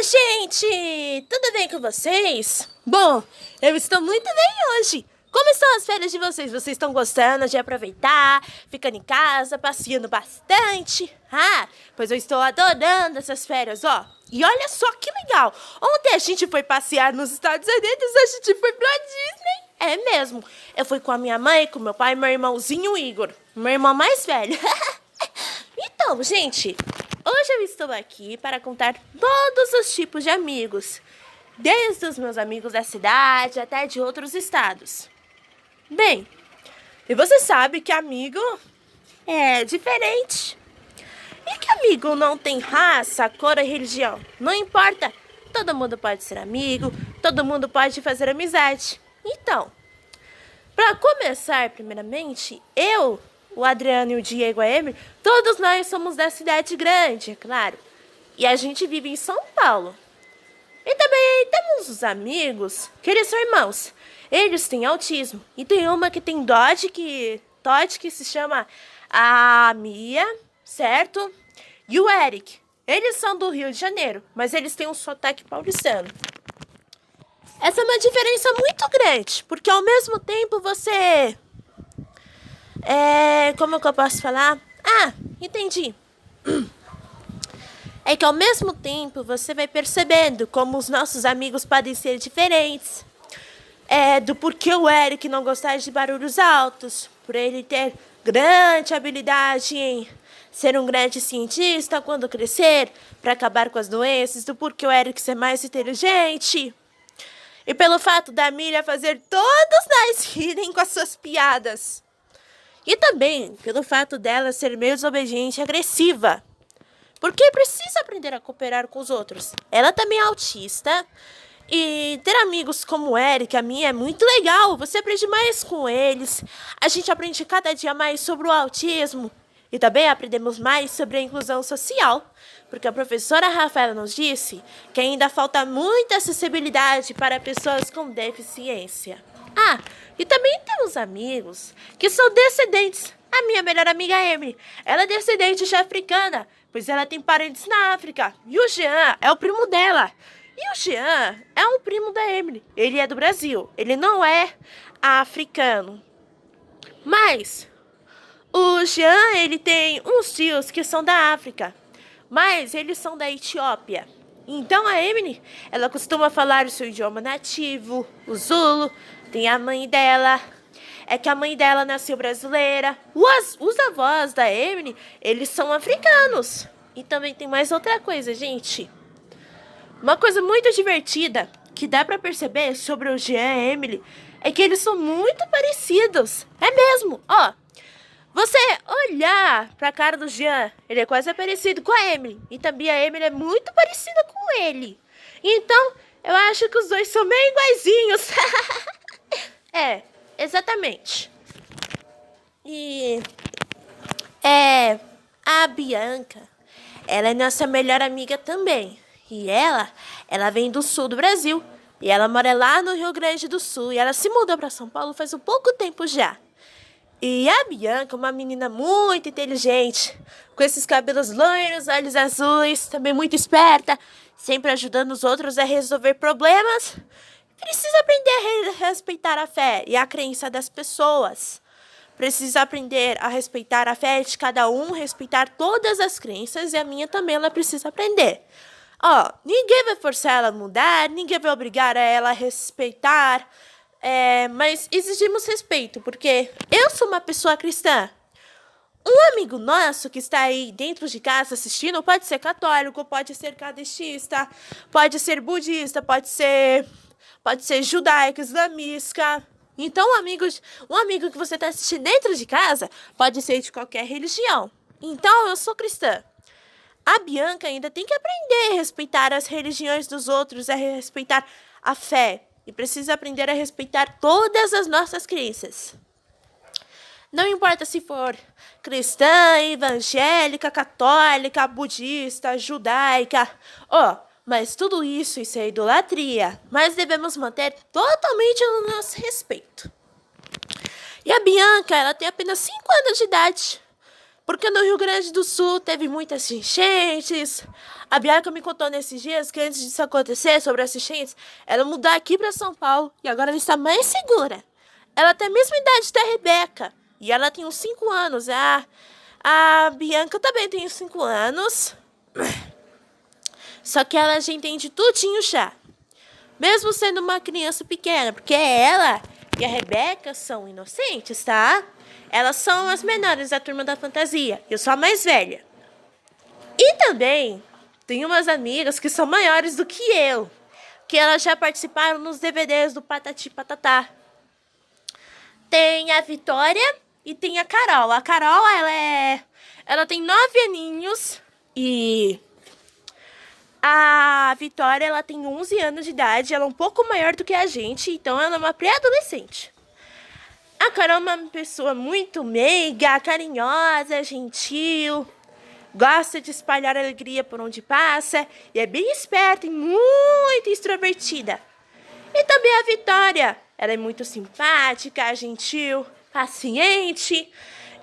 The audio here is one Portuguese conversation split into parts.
gente! Tudo bem com vocês? Bom, eu estou muito bem hoje. Como estão as férias de vocês? Vocês estão gostando de aproveitar, ficando em casa, passeando bastante? Ah, pois eu estou adorando essas férias, ó. E olha só que legal. Ontem a gente foi passear nos Estados Unidos, a gente foi pra Disney. É mesmo. Eu fui com a minha mãe, com meu pai e meu irmãozinho Igor. Meu irmão mais velho. Então, gente, hoje eu estou aqui para contar todos os tipos de amigos. Desde os meus amigos da cidade até de outros estados. Bem, e você sabe que amigo é diferente. E que amigo não tem raça, cor ou religião? Não importa. Todo mundo pode ser amigo, todo mundo pode fazer amizade. Então, para começar, primeiramente, o Adriano e o Diego, a Emily, todos nós somos da cidade grande, é claro. E a gente vive em São Paulo. E também temos os amigos, que eles são irmãos. Eles têm autismo. E tem uma que tem Todd, que se chama a Mia, certo? E o Eric. Eles são do Rio de Janeiro, mas eles têm um sotaque paulistano. Essa é uma diferença muito grande, porque ao mesmo tempo você... como que eu posso falar? Ah, entendi. É que ao mesmo tempo você vai percebendo como os nossos amigos podem ser diferentes. Do porquê o Eric não gostar de barulhos altos, por ele ter grande habilidade em ser um grande cientista quando crescer, para acabar com as doenças, do porquê o Eric ser mais inteligente. E pelo fato da Miriam fazer todos nós rirem com as suas piadas. E também pelo fato dela ser meio desobediente e agressiva. Porque precisa aprender a cooperar com os outros. Ela também é autista. E ter amigos como o Eric, a minha, é muito legal. Você aprende mais com eles. A gente aprende cada dia mais sobre o autismo. E também aprendemos mais sobre a inclusão social. Porque a professora Rafaela nos disse que ainda falta muita acessibilidade para pessoas com deficiência. Ah, e também temos amigos que são descendentes. A minha melhor amiga Emily, ela é descendente de africana, pois ela tem parentes na África. E o Jean é o primo dela. E o Jean é um primo da Emily. Ele é do Brasil, ele não é africano. Mas o Jean, ele tem uns tios que são da África, mas eles são da Etiópia. Então a Emily, ela costuma falar o seu idioma nativo, o Zulu. Tem a mãe dela, é que a mãe dela nasceu brasileira. Os avós da Emily, eles são africanos. E também tem mais outra coisa, gente. Uma coisa muito divertida que dá pra perceber sobre o Jean e a Emily é que eles são muito parecidos. É mesmo, ó. Você olhar pra cara do Jean, ele é quase parecido com a Emily. E também a Emily é muito parecida com ele. Então, eu acho que os dois são meio iguaizinhos. Exatamente. E a Bianca, ela é nossa melhor amiga também. E ela vem do sul do Brasil. E ela mora lá no Rio Grande do Sul. E ela se mudou para São Paulo faz um pouco tempo já. E a Bianca é uma menina muito inteligente, com esses cabelos loiros, olhos azuis, também muito esperta, sempre ajudando os outros a resolver problemas. Precisa aprender a respeitar a fé e a crença das pessoas. Precisa aprender a respeitar a fé de cada um, respeitar todas as crenças, e a minha também ela precisa aprender. Ninguém vai forçar ela a mudar, ninguém vai obrigar ela a respeitar, mas exigimos respeito, porque eu sou uma pessoa cristã. Um amigo nosso que está aí dentro de casa assistindo pode ser católico, pode ser kardecista, pode ser budista, pode ser judaico, islamista. Então, um amigo que você está assistindo dentro de casa pode ser de qualquer religião. Então, eu sou cristã. A Bianca ainda tem que aprender a respeitar as religiões dos outros, a respeitar a fé. E precisa aprender a respeitar todas as nossas crenças. Não importa se for cristã, evangélica, católica, budista, judaica. Mas tudo isso é idolatria. Mas devemos manter totalmente o nosso respeito. E a Bianca, ela tem apenas 5 anos de idade. Porque no Rio Grande do Sul teve muitas enchentes. A Bianca me contou nesses dias que antes disso acontecer, sobre as enchentes, ela mudou aqui para São Paulo e agora ela está mais segura. Ela tem a mesma idade da Rebeca e ela tem uns 5 anos. A Bianca também tem uns 5 anos. Só que ela já entende tudinho já. Mesmo sendo uma criança pequena, porque ela e a Rebeca são inocentes, tá? Elas são as menores da turma da fantasia. Eu sou a mais velha. E também tem umas amigas que são maiores do que eu, que elas já participaram nos DVDs do Patati Patatá. Tem a Vitória e tem a Carol. A Carol, ela tem 9 aninhos e a Vitória, ela tem 11 anos de idade. Ela é um pouco maior do que a gente, então ela é uma pré-adolescente. A Carol é uma pessoa muito meiga, carinhosa, gentil, gosta de espalhar alegria por onde passa e é bem esperta e muito extrovertida. E também a Vitória, ela é muito simpática, gentil, paciente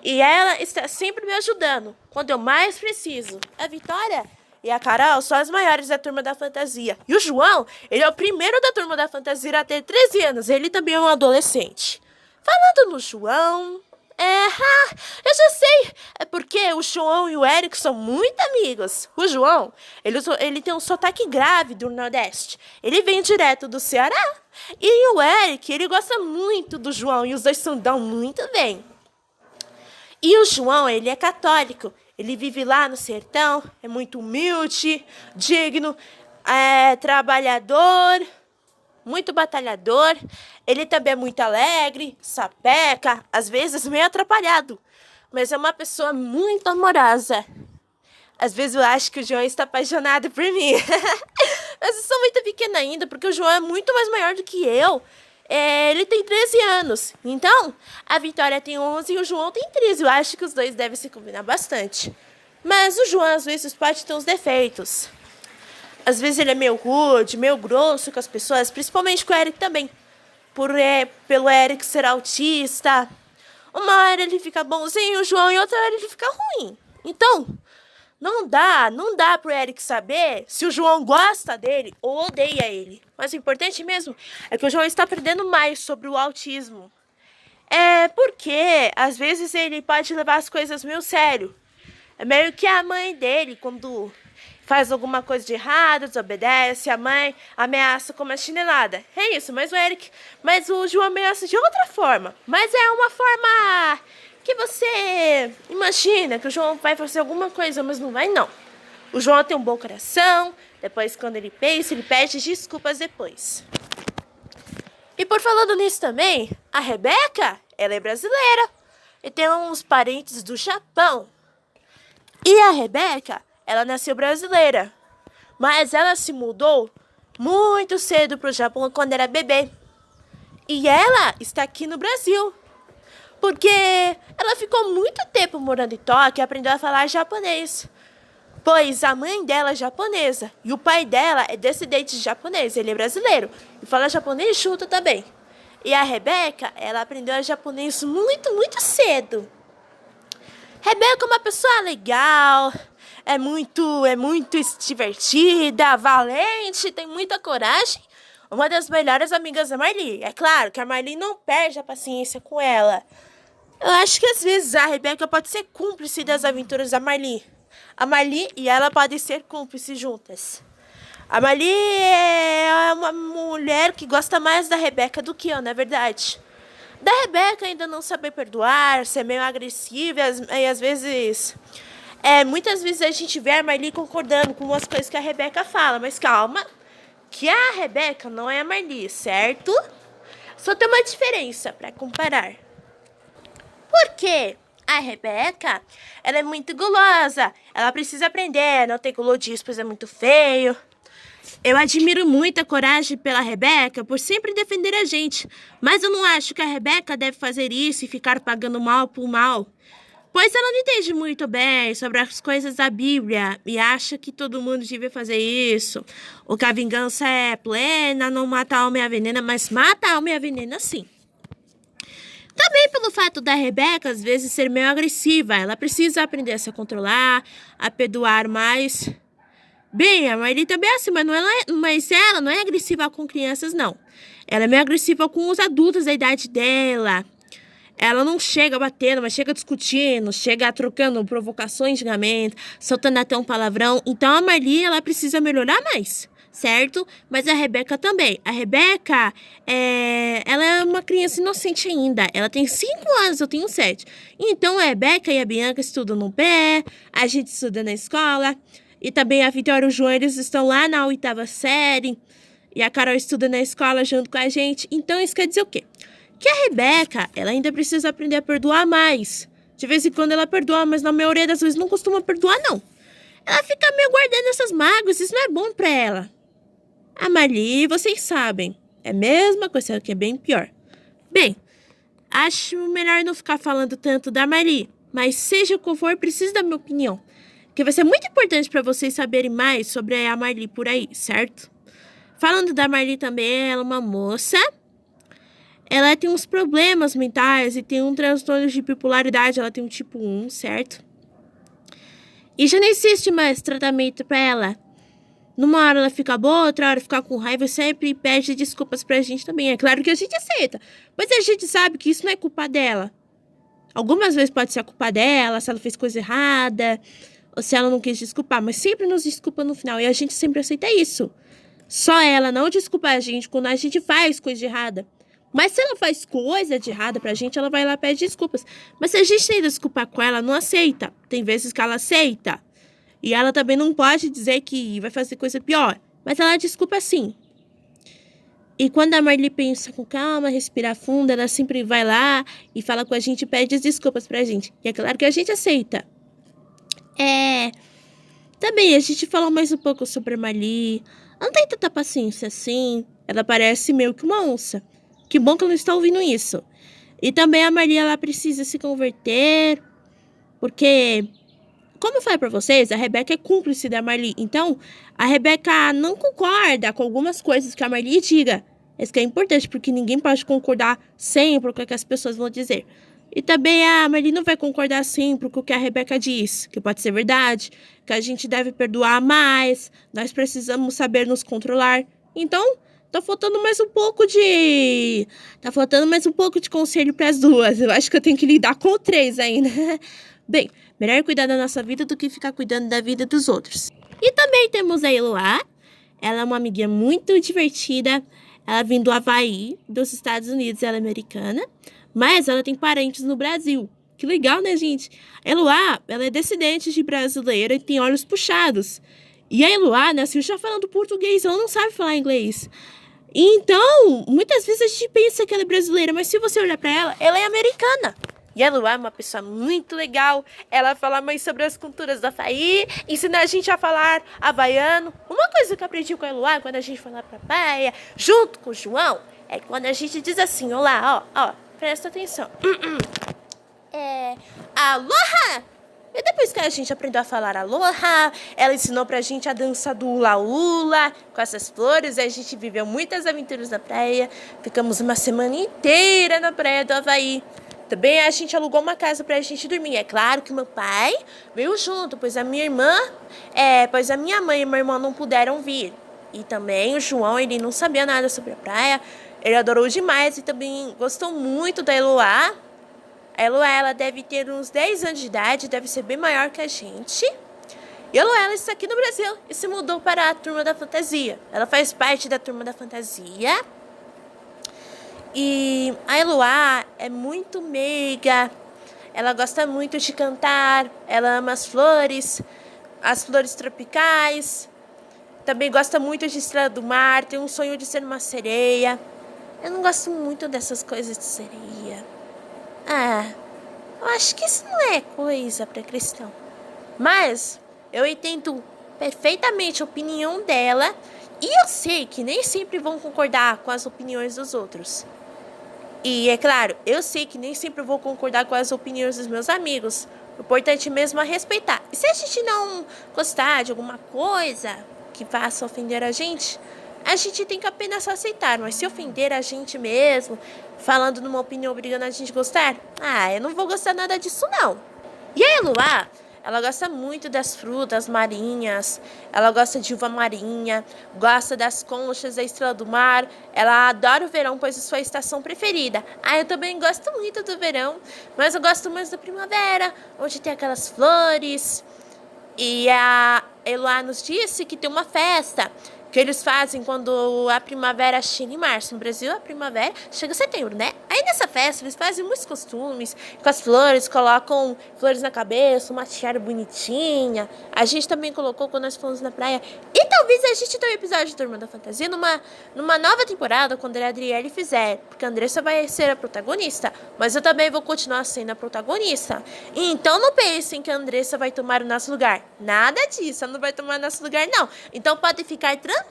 e ela está sempre me ajudando quando eu mais preciso. A Vitória e a Carol são as maiores da turma da fantasia. E o João, ele é o primeiro da turma da fantasia a ter 13 anos, ele também é um adolescente. Falando no João, eu já sei, é porque o João e o Eric são muito amigos. O João, ele tem um sotaque grave do Nordeste, ele vem direto do Ceará. E o Eric, ele gosta muito do João e os dois se dão muito bem. E o João, ele é católico, ele vive lá no sertão, é muito humilde, digno, trabalhador, muito batalhador. Ele também é muito alegre, sapeca, às vezes meio atrapalhado, mas é uma pessoa muito amorosa. Às vezes eu acho que o João está apaixonado por mim. Mas eu sou muito pequena ainda, porque o João é muito mais maior do que eu. Ele tem 13 anos. Então, a Vitória tem 11 e o João tem 13. Eu acho que os dois devem se combinar bastante. Mas o João, às vezes, pode ter uns defeitos. Às vezes ele é meio rude, meio grosso com as pessoas, principalmente com o Eric também. Pelo Eric ser autista. Uma hora ele fica bonzinho, o João, e outra hora ele fica ruim. Então, não dá pro Eric saber se o João gosta dele ou odeia ele. Mas o importante mesmo é que o João está aprendendo mais sobre o autismo. Porque, às vezes, ele pode levar as coisas meio sério. É meio que a mãe dele, quando faz alguma coisa de errado, desobedece, a mãe ameaça com uma chinelada. É isso, mas o João ameaça de outra forma. Mas é uma forma que você imagina que o João vai fazer alguma coisa, mas não vai, não. O João tem um bom coração, depois quando ele pensa, ele pede desculpas depois. E por falando nisso também, a Rebeca, ela é brasileira e tem uns parentes do Japão. E a Rebeca, ela nasceu brasileira, mas ela se mudou muito cedo para o Japão quando era bebê. E ela está aqui no Brasil, porque ela ficou muito tempo morando em Tóquio e aprendeu a falar japonês. Pois a mãe dela é japonesa e o pai dela é descendente de japonês, ele é brasileiro e fala japonês junto também. E a Rebeca, ela aprendeu japonês muito, muito cedo. Rebeca é uma pessoa legal, é muito divertida, valente, tem muita coragem. Uma das melhores amigas da Marli. É claro que a Marli não perde a paciência com ela. Eu acho que às vezes a Rebeca pode ser cúmplice das aventuras da Marli. A Marli e ela podem ser cúmplices juntas. A Marli é uma mulher que gosta mais da Rebeca do que eu, na verdade. Da Rebeca ainda não saber perdoar, ser meio agressiva e às vezes... muitas vezes a gente vê a Marli concordando com umas coisas que a Rebeca fala. Mas calma, que a Rebeca não é a Marli, certo? Só tem uma diferença para comparar. Por quê? A Rebeca, ela é muito gulosa, ela precisa aprender, não ter gulodias, pois é muito feio. Eu admiro muito a coragem pela Rebeca por sempre defender a gente, mas eu não acho que a Rebeca deve fazer isso e ficar pagando mal por mal, pois ela não entende muito bem sobre as coisas da Bíblia e acha que todo mundo devia fazer isso, ou que a vingança é plena, não mata a alma e a venena, mas mata a alma e a venena sim. Também pelo fato da Rebeca, às vezes, ser meio agressiva. Ela precisa aprender a se controlar, a perdoar mais. Bem, a Marli também é assim, mas ela não é agressiva com crianças, não. Ela é meio agressiva com os adultos da idade dela. Ela não chega batendo, mas chega discutindo, chega trocando provocações de xingamento, soltando até um palavrão. Então a Marli, ela precisa melhorar mais, certo? Mas a Rebeca também. A Rebeca, ela é uma criança inocente ainda. Ela tem 5 anos, eu tenho 7. Então a Rebeca e a Bianca estudam no pé, a gente estuda na escola. E também a Vitória e o João, eles estão lá na 8ª série. E a Carol estuda na escola junto com a gente. Então isso quer dizer o quê? Que a Rebeca, ela ainda precisa aprender a perdoar mais. De vez em quando ela perdoa, mas na maioria das vezes não costuma perdoar, não. Ela fica meio guardando essas mágoas, isso não é bom pra ela. A Marli, vocês sabem, é a mesma coisa, que é bem pior. Bem, acho melhor não ficar falando tanto da Marli, mas seja qual for, preciso da minha opinião. Que vai ser muito importante pra vocês saberem mais sobre a Marli por aí, certo? Falando da Marli também, ela é uma moça. Ela tem uns problemas mentais e tem um transtorno de bipolaridade. Ela tem um tipo 1, certo? E já não existe mais tratamento pra ela. Numa hora ela fica boa, outra hora fica com raiva e sempre pede desculpas pra gente também. É claro que a gente aceita. Mas a gente sabe que isso não é culpa dela. Algumas vezes pode ser a culpa dela, se ela fez coisa errada, ou se ela não quis desculpar. Mas sempre nos desculpa no final. E a gente sempre aceita isso. Só ela não desculpa a gente quando a gente faz coisa de errada. Mas se ela faz coisa de errada pra gente, ela vai lá e pede desculpas. Mas se a gente tem desculpa com ela, não aceita. Tem vezes que ela aceita. E ela também não pode dizer que vai fazer coisa pior. Mas ela desculpa sim. E quando a Marli pensa com calma, respira fundo, ela sempre vai lá e fala com a gente e pede desculpas pra gente. E é claro que a gente aceita. Também a gente falou mais um pouco sobre a Marli. Ela não tem tanta paciência assim. Ela parece meio que uma onça. Que bom que ela não está ouvindo isso. E também a Marli, ela precisa se converter. Porque, como eu falei pra vocês, a Rebeca é cúmplice da Marli. Então, a Rebeca não concorda com algumas coisas que a Marli diga. Isso que é importante, porque ninguém pode concordar sempre com o que as pessoas vão dizer. E também a Marli não vai concordar sempre com o que a Rebeca diz. Que pode ser verdade. Que a gente deve perdoar mais. Nós precisamos saber nos controlar. Então, Tá faltando mais um pouco de conselho para as duas. Eu acho que eu tenho que lidar com 3 ainda. Bem, melhor cuidar da nossa vida do que ficar cuidando da vida dos outros. E também temos a Eloá. Ela é uma amiguinha muito divertida. Ela vem do Havaí, dos Estados Unidos. Ela é americana. Mas ela tem parentes no Brasil. Que legal, né, gente? A Eloá, ela é descendente de brasileira e tem olhos puxados. E a Eloá nasceu já falando português. Ela não sabe falar inglês. Então, muitas vezes a gente pensa que ela é brasileira, mas se você olhar pra ela, ela é americana. E a Eloá é uma pessoa muito legal. Ela fala mais sobre as culturas do Havaí, ensina a gente a falar havaiano. Uma coisa que eu aprendi com a Eloá, quando a gente foi lá pra praia, junto com o João, é quando a gente diz assim, olá, ó, presta atenção. Aloha! E depois que a gente aprendeu a falar aloha, ela ensinou pra gente a dança do hula-hula com essas flores. E a gente viveu muitas aventuras na praia. Ficamos uma semana inteira na praia do Havaí. Também a gente alugou uma casa pra gente dormir. É claro que meu pai veio junto, pois a minha mãe e meu irmão não puderam vir. E também o João, ele não sabia nada sobre a praia. Ele adorou demais e também gostou muito da Eloá. A Eloá, ela deve ter uns 10 anos de idade, deve ser bem maior que a gente. E a Eloá, ela está aqui no Brasil e se mudou para a Turma da Fantasia. Ela faz parte da Turma da Fantasia. E a Eloá é muito meiga, ela gosta muito de cantar, ela ama as flores tropicais. Também gosta muito de Estrela do Mar, tem um sonho de ser uma sereia. Eu não gosto muito dessas coisas de sereia. Eu acho que isso não é coisa para cristão. Mas eu entendo perfeitamente a opinião dela e eu sei que nem sempre vão concordar com as opiniões dos outros. E é claro, eu sei que nem sempre vou concordar com as opiniões dos meus amigos. O importante mesmo é respeitar. E se a gente não gostar de alguma coisa que faça ofender a gente, a gente tem que apenas aceitar, mas se ofender a gente mesmo, falando numa opinião, obrigando a gente a gostar, eu não vou gostar nada disso não. E a Eloá, ela gosta muito das frutas marinhas, ela gosta de uva marinha, gosta das conchas da estrela do mar, ela adora o verão, pois é sua estação preferida. Eu também gosto muito do verão, mas eu gosto mais da primavera, onde tem aquelas flores. E a Eloá nos disse que tem uma festa que eles fazem quando a primavera chega em março. No Brasil, a primavera chega em setembro, né? Aí nessa festa, eles fazem muitos costumes com as flores, colocam flores na cabeça, uma tiara bonitinha. A gente também colocou quando nós fomos na praia. E talvez a gente tenha um episódio de Turma da Fantasia numa nova temporada, quando a Adriele fizer. Porque a Andressa vai ser a protagonista. Mas eu também vou continuar sendo a protagonista. Então não pensem que a Andressa vai tomar o nosso lugar. Nada disso, ela não vai tomar o nosso lugar, não. Então podem ficar tranquilos.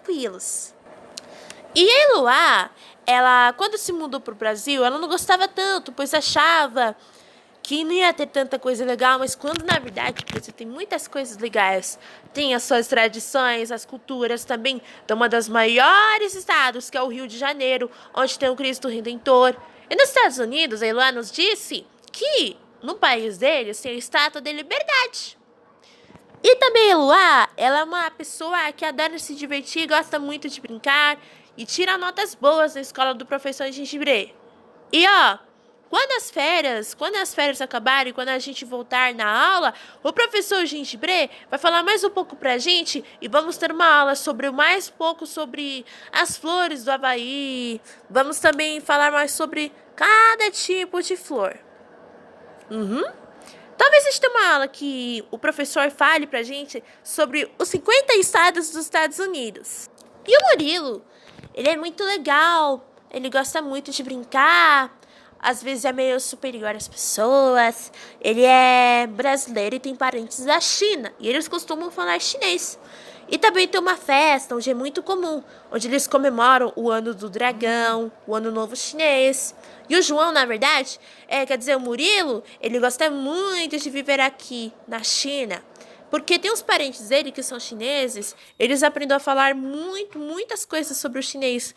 E a Eloá, ela, quando se mudou para o Brasil, ela não gostava tanto, pois achava que não ia ter tanta coisa legal, mas quando na verdade você tem muitas coisas legais, tem as suas tradições, as culturas também, de uma das maiores estados, que é o Rio de Janeiro, onde tem o Cristo Redentor. E nos Estados Unidos, a Eloá nos disse que no país deles tem a Estátua da Liberdade. E também a Eloá, ela é uma pessoa que adora se divertir, gosta muito de brincar e tira notas boas na escola do professor Gengibre. E quando as férias acabarem, quando a gente voltar na aula, o professor Gengibre vai falar mais um pouco pra gente e vamos ter uma aula sobre mais pouco sobre as flores do Havaí. Vamos também falar mais sobre cada tipo de flor. Talvez a gente tenha uma aula que o professor fale pra gente sobre os 50 estados dos Estados Unidos. E o Murilo, ele é muito legal, ele gosta muito de brincar, às vezes é meio superior às pessoas, ele é brasileiro e tem parentes da China, e eles costumam falar chinês. E também tem uma festa, onde é muito comum, onde eles comemoram o ano do dragão, o ano novo chinês. E o João, na verdade, o Murilo, ele gosta muito de viver aqui, na China. Porque tem uns parentes dele que são chineses, eles aprendem a falar muitas coisas sobre o chinês.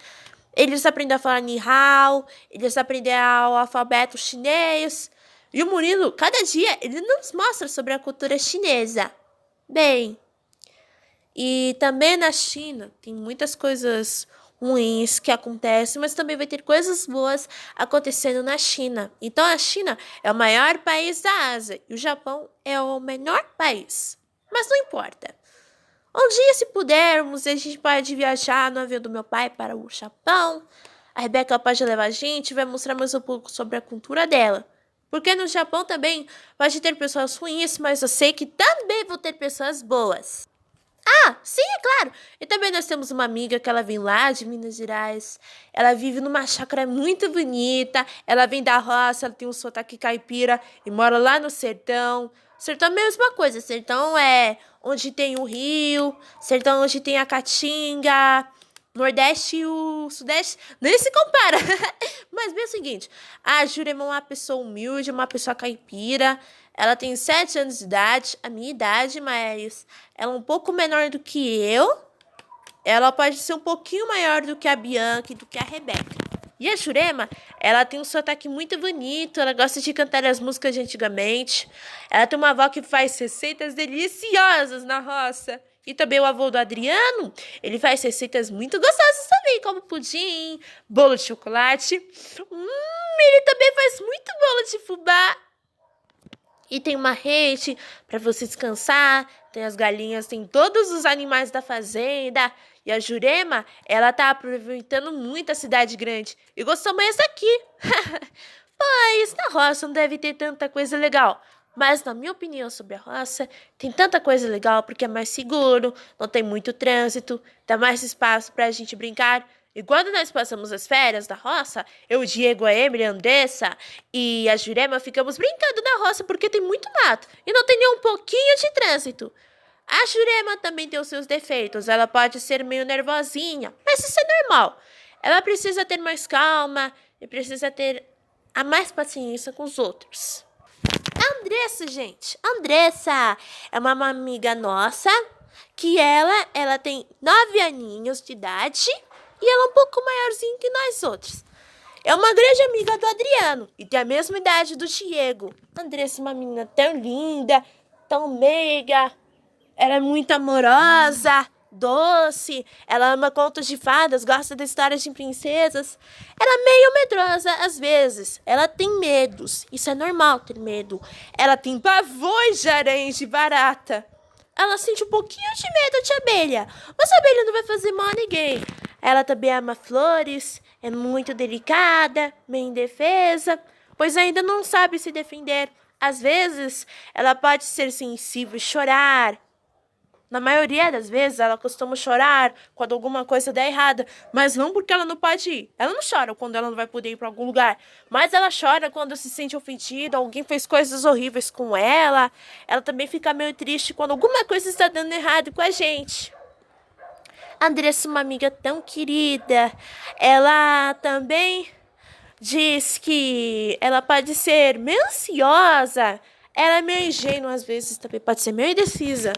Eles aprendem a falar Ni Hao, eles aprendem o alfabeto chinês. E o Murilo, cada dia, ele nos mostra sobre a cultura chinesa. Bem, e também na China tem muitas coisas ruins que acontecem, mas também vai ter coisas boas acontecendo na China. Então a China é o maior país da Ásia e o Japão é o menor país. Mas não importa. Um dia, se pudermos, a gente pode viajar no avião do meu pai para o Japão. A Rebeca pode levar a gente e vai mostrar mais um pouco sobre a cultura dela. Porque no Japão também pode ter pessoas ruins, mas eu sei que também vão ter pessoas boas. Sim, é claro. E também nós temos uma amiga que ela vem lá de Minas Gerais. Ela vive numa chácara muito bonita. Ela vem da roça, ela tem um sotaque caipira e mora lá no sertão. Sertão é a mesma coisa. Sertão é onde tem o rio. Sertão onde tem a caatinga. Nordeste e o Sudeste nem se compara. Mas bem o seguinte, a Jurema é uma pessoa humilde, uma pessoa caipira. Ela tem 7 anos de idade, a minha idade, mas ela é um pouco menor do que eu. Ela pode ser um pouquinho maior do que a Bianca e do que a Rebeca. E a Jurema, ela tem um sotaque muito bonito, ela gosta de cantar as músicas de antigamente. Ela tem uma avó que faz receitas deliciosas na roça. E também o avô do Adriano, ele faz receitas muito gostosas também, como pudim, bolo de chocolate. Ele também faz muito bolo de fubá. E tem uma rede para você descansar, tem as galinhas, tem todos os animais da fazenda. E a Jurema, ela tá aproveitando muito a cidade grande e gostou mais daqui. Pois na roça não deve ter tanta coisa legal. Mas, na minha opinião sobre a roça, tem tanta coisa legal porque é mais seguro, não tem muito trânsito, dá mais espaço pra gente brincar. E quando nós passamos as férias da roça, eu, o Diego, a Emily, a Andressa e a Jurema ficamos brincando na roça porque tem muito mato e não tem nem um pouquinho de trânsito. A Jurema também tem os seus defeitos, ela pode ser meio nervosinha, mas isso é normal. Ela precisa ter mais calma e precisa ter a mais paciência com os outros. A Andressa, gente, a Andressa é uma amiga nossa, que ela tem 9 aninhos de idade e ela é um pouco maiorzinha que nós outros. É uma grande amiga do Adriano e tem a mesma idade do Diego. A Andressa é uma menina tão linda, tão meiga, ela é muito amorosa, doce, ela ama contos de fadas, gosta de histórias de princesas. Ela é meio medrosa às vezes, ela tem medos, isso é normal ter medo. Ela tem pavões de aranha e de barata. Ela sente um pouquinho de medo de abelha, mas a abelha não vai fazer mal a ninguém. Ela também ama flores, é muito delicada, meio indefesa, pois ainda não sabe se defender. Às vezes, ela pode ser sensível e chorar. Na maioria das vezes, ela costuma chorar quando alguma coisa der errada, mas não porque ela não pode ir. Ela não chora quando ela não vai poder ir para algum lugar, mas ela chora quando se sente ofendida, alguém fez coisas horríveis com ela. Ela também fica meio triste quando alguma coisa está dando errado com a gente. A Andressa é uma amiga tão querida. Ela também diz que ela pode ser meio ansiosa. Ela é meio ingênua às vezes, também pode ser meio indecisa.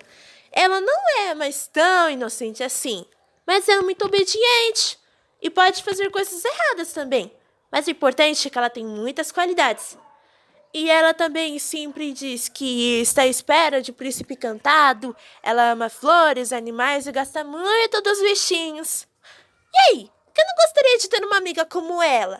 Ela não é mais tão inocente assim, mas ela é muito obediente e pode fazer coisas erradas também. Mas o importante é que ela tem muitas qualidades. E ela também sempre diz que está à espera de um príncipe encantado. Ela ama flores, animais e gosta muito dos bichinhos. E aí, eu não gostaria de ter uma amiga como ela?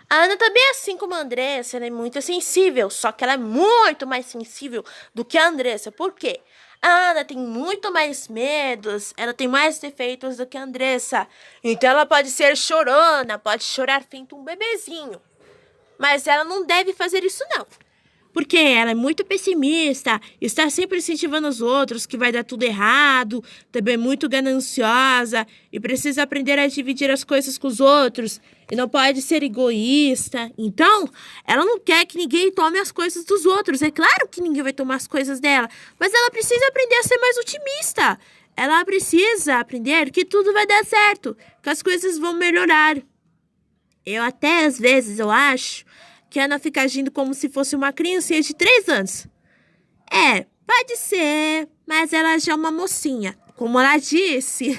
A Ana também é assim como a Andressa, ela é muito sensível, só que ela é muito mais sensível do que a Andressa. Por quê? A Ana tem muito mais medos, ela tem mais defeitos do que a Andressa. Então ela pode ser chorona, pode chorar feito um bebezinho. Mas ela não deve fazer isso não. Porque ela é muito pessimista, está sempre incentivando os outros que vai dar tudo errado, também é muito gananciosa e precisa aprender a dividir as coisas com os outros e não pode ser egoísta. Então, ela não quer que ninguém tome as coisas dos outros. É claro que ninguém vai tomar as coisas dela, mas ela precisa aprender a ser mais otimista. Ela precisa aprender que tudo vai dar certo, que as coisas vão melhorar. Eu até, às vezes, eu acho que a Ana fica agindo como se fosse uma criancinha de 3 anos. É, pode ser, mas ela já é uma mocinha, como ela disse.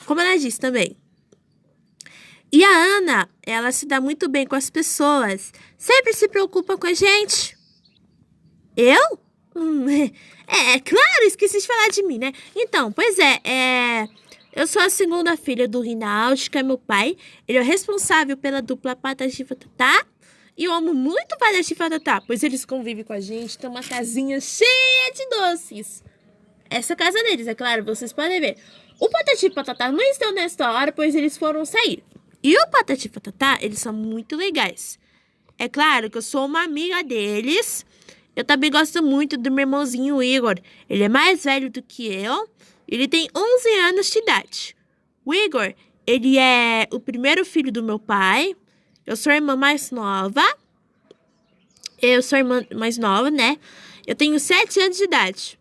Como ela disse também. E a Ana, ela se dá muito bem com as pessoas, sempre se preocupa com a gente. Eu? Claro, esqueci de falar de mim, né? Então, pois eu sou a segunda filha do Rinaldi, que é meu pai. Ele é o responsável pela dupla Patati e Patatá. E eu amo muito Patati e Patatá, pois eles convivem com a gente, tem uma casinha cheia de doces. Essa é a casa deles, é claro, vocês podem ver. O Patati e Patatá não estão nesta hora, pois eles foram sair. E o Patati e Patatá, eles são muito legais. É claro que eu sou uma amiga deles. Eu também gosto muito do meu irmãozinho Igor. Ele é mais velho do que eu. Ele tem 11 anos de idade. O Igor, ele é o primeiro filho do meu pai. Eu sou a irmã mais nova. Né? Eu tenho 7 anos de idade.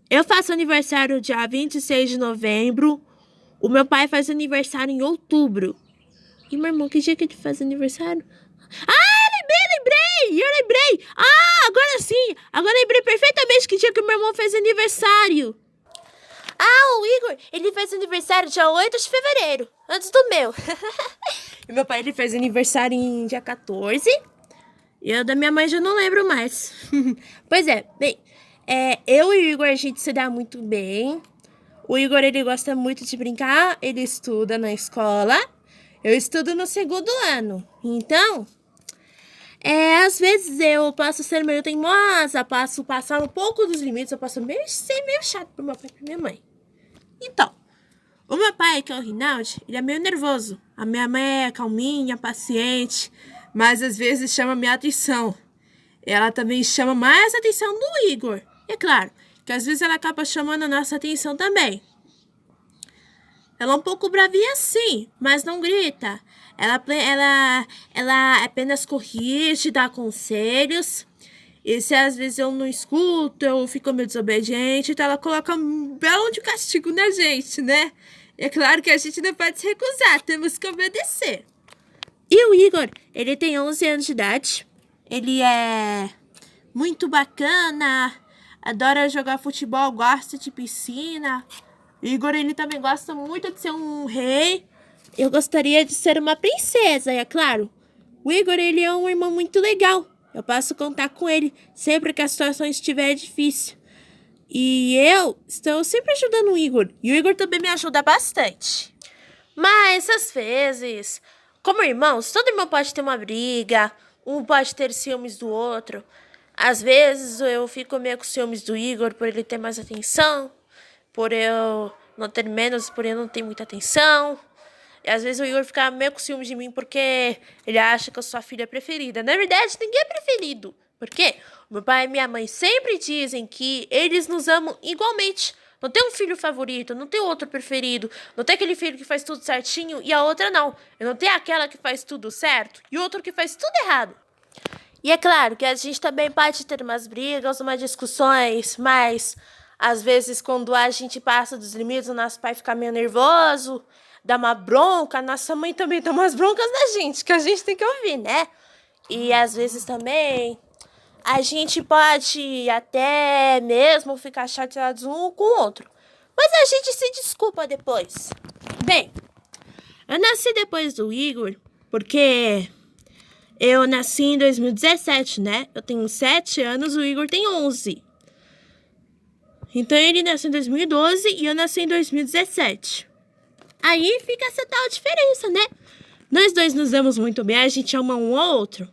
Eu faço aniversário dia 26 de novembro. O meu pai faz aniversário em outubro. E meu irmão, que dia que ele faz aniversário? Eu lembrei! Agora sim! Agora lembrei perfeitamente que dia que meu irmão fez aniversário. O Igor, ele fez aniversário dia 8 de fevereiro, antes do meu. E meu pai, ele fez aniversário em dia 14. E eu da minha mãe já não lembro mais. Pois é, bem, eu e o Igor, a gente se dá muito bem. O Igor, ele gosta muito de brincar, ele estuda na escola. Eu estudo no 2º ano. Então, às vezes eu posso ser meio teimosa, posso passar um pouco dos limites, eu posso ser meio chato pro meu pai e pra minha mãe. Então, o meu pai, que é o Rinaldi, ele é meio nervoso. A minha mãe é calminha, paciente, mas às vezes chama minha atenção. Ela também chama mais a atenção do Igor. E é claro que às vezes ela acaba chamando a nossa atenção também. Ela é um pouco bravinha sim, mas não grita. Ela apenas corrige, dá conselhos. E se às vezes eu não escuto, eu fico meio desobediente, então ela coloca um belo de castigo na gente, né? É claro que a gente não pode se recusar, temos que obedecer. E o Igor, ele tem 11 anos de idade. Ele é muito bacana. adora jogar futebol, gosta de piscina. O Igor, ele também gosta muito de ser um rei. Eu gostaria de ser uma princesa, é claro. O Igor, ele é um irmão muito legal. Eu posso contar com ele sempre que a situação estiver difícil. E eu estou sempre ajudando o Igor. E o Igor também me ajuda bastante. Mas, às vezes, como irmãos, todo irmão pode ter uma briga. Um pode ter ciúmes do outro. Às vezes, eu fico meio com ciúmes do Igor por ele ter mais atenção. Por eu não ter menos, por eu não ter muita atenção. E às vezes o Igor fica meio com ciúmes de mim porque ele acha que eu sou a filha preferida. Na verdade, ninguém é preferido. Por quê? Meu pai e minha mãe sempre dizem que eles nos amam igualmente. Não tem um filho favorito, não tem outro preferido. Não tem aquele filho que faz tudo certinho e a outra não. E não tem aquela que faz tudo certo e outro que faz tudo errado. E é claro que a gente também pode ter umas brigas, umas discussões, mas às vezes quando a gente passa dos limites, o nosso pai fica meio nervoso, dá uma bronca, a nossa mãe também dá umas broncas da gente, que a gente tem que ouvir, né? E às vezes também a gente pode até mesmo ficar chateados um com o outro. Mas a gente se desculpa depois. Bem, eu nasci depois do Igor, porque eu nasci em 2017, né? Eu tenho 7 anos, o Igor tem 11. Então ele nasceu em 2012 e eu nasci em 2017. Aí fica essa tal diferença, né? Nós dois nos damos muito bem, a gente ama um ao outro.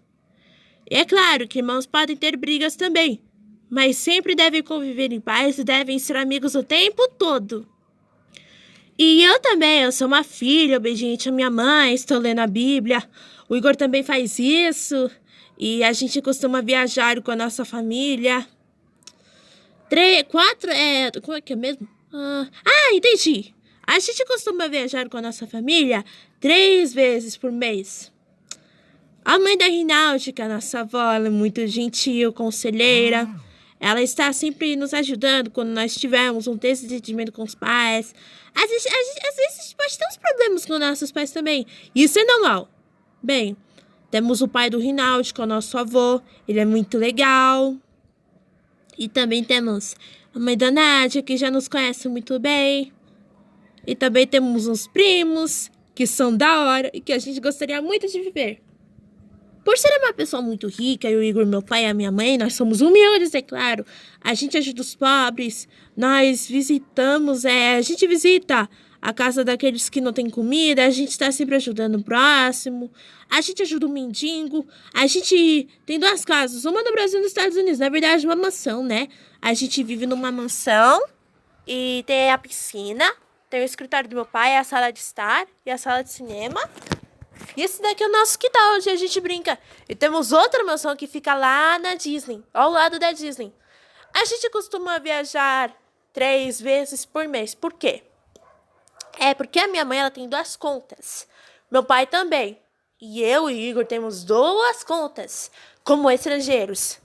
E é claro que irmãos podem ter brigas também, mas sempre devem conviver em paz e devem ser amigos o tempo todo. E eu também, eu sou uma filha obediente à minha mãe, estou lendo a Bíblia. O Igor também faz isso. E a gente costuma viajar com a nossa família. 4, como é que é mesmo? Entendi. A gente costuma viajar com a nossa família 3 vezes por mês. A mãe da Rinaldi, que é a nossa avó, ela é muito gentil, conselheira. Ela está sempre nos ajudando quando nós tivermos um desentendimento com os pais. Às vezes a gente pode ter uns problemas com nossos pais também. Isso é normal. Bem, temos o pai do Rinaldi, que é o nosso avô. Ele é muito legal. E também temos a mãe da Nádia, que já nos conhece muito bem. E também temos uns primos, que são da hora e que a gente gostaria muito de viver. Por ser uma pessoa muito rica, eu, Igor, meu pai e a minha mãe, nós somos humildes, é claro. A gente ajuda os pobres, nós visitamos, a gente visita a casa daqueles que não têm comida, a gente está sempre ajudando o próximo, a gente ajuda o mendigo, a gente tem 2 casas, uma no Brasil e nos Estados Unidos, na verdade uma mansão, né? A gente vive numa mansão e tem a piscina, tem o escritório do meu pai, a sala de estar e a sala de cinema. E esse daqui é o nosso quintal, onde a gente brinca. E temos outra mansão que fica lá na Disney, ao lado da Disney. A gente costuma viajar 3 vezes por mês. Por quê? É porque a minha mãe ela tem 2 contas. Meu pai também. E eu e o Igor temos 2 contas, como estrangeiros.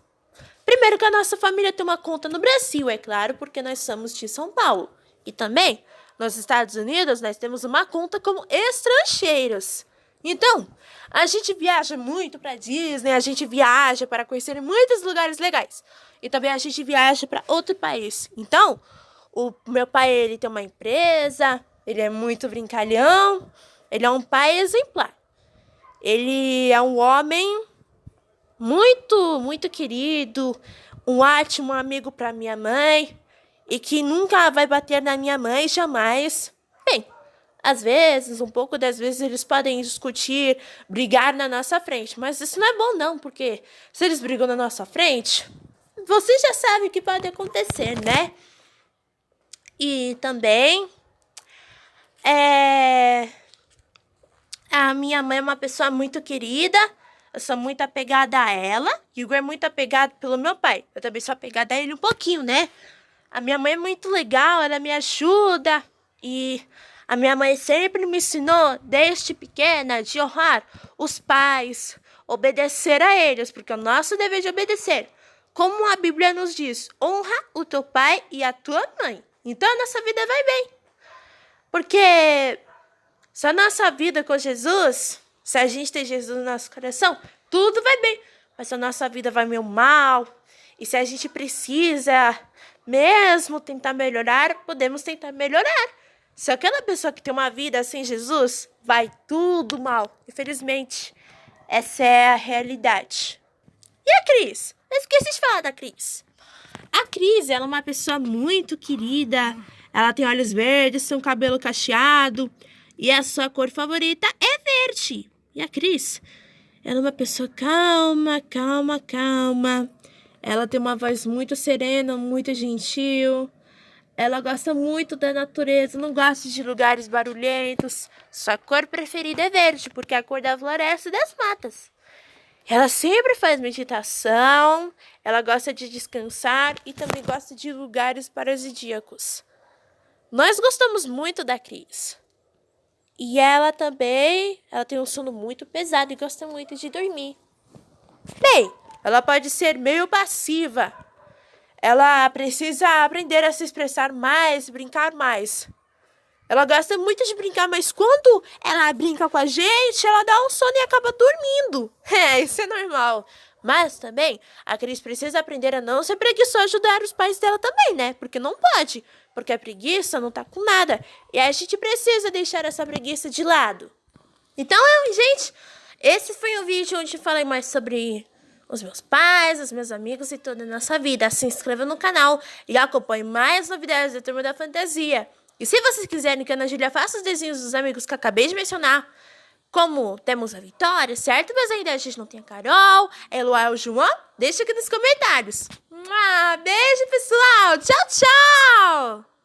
Primeiro que a nossa família tem uma conta no Brasil, é claro, porque nós somos de São Paulo. E também, nos Estados Unidos, nós temos uma conta como estrangeiros. Então, a gente viaja muito para Disney, a gente viaja para conhecer muitos lugares legais. E também a gente viaja para outro país. Então, o meu pai ele tem uma empresa, ele é muito brincalhão, ele é um pai exemplar. Ele é um homem muito, muito querido, um ótimo amigo para minha mãe e que nunca vai bater na minha mãe, jamais. Bem, às vezes, um pouco das vezes, eles podem discutir, brigar na nossa frente. Mas isso não é bom, não, porque se eles brigam na nossa frente, você já sabe o que pode acontecer, né? E também, a minha mãe é uma pessoa muito querida. Eu sou muito apegada a ela. E o Igor é muito apegado pelo meu pai. Eu também sou apegada a ele um pouquinho, né? A minha mãe é muito legal, ela me ajuda. E a minha mãe sempre me ensinou, desde pequena, de honrar os pais, obedecer a eles, porque é o nosso dever de obedecer. Como a Bíblia nos diz, honra o teu pai e a tua mãe. Então a nossa vida vai bem. Porque se a nossa vida com Jesus, se a gente tem Jesus no nosso coração, tudo vai bem. Mas se a nossa vida vai meio mal E se a gente precisa mesmo tentar melhorar, podemos tentar melhorar. Se aquela pessoa que tem uma vida sem Jesus, vai tudo mal. Infelizmente, essa é a realidade. E a Cris? Eu esqueci de falar da Cris. A Cris, ela é uma pessoa muito querida. Ela tem olhos verdes, tem um cabelo cacheado. E a sua cor favorita é verde. E a Cris, ela é uma pessoa calma, calma, calma. Ela tem uma voz muito serena, muito gentil. Ela gosta muito da natureza, não gosta de lugares barulhentos. Sua cor preferida é verde, porque é a cor da floresta e das matas. Ela sempre faz meditação, ela gosta de descansar e também gosta de lugares paradisíacos. Nós gostamos muito da Cris. E ela também, ela tem um sono muito pesado e gosta muito de dormir. Bem, ela pode ser meio passiva. Ela precisa aprender a se expressar mais, brincar mais. Ela gosta muito de brincar, mas quando ela brinca com a gente, ela dá um sono e acaba dormindo. Isso é normal. Mas também, a Cris precisa aprender a não ser preguiçosa e ajudar os pais dela também, né? Porque não pode. Porque a preguiça não tá com nada. E a gente precisa deixar essa preguiça de lado. Então, gente, esse foi um vídeo onde eu falei mais sobre os meus pais, os meus amigos e toda a nossa vida. Se inscreva no canal e acompanhe mais novidades da Turma da Fantasia. E se vocês quiserem que a Ana Júlia faça os desenhos dos amigos que eu acabei de mencionar, como temos a Vitória, certo? Mas ainda a gente não tem a Carol, a Eloá e o João, deixa aqui nos comentários. Beijo, pessoal! Tchau, tchau!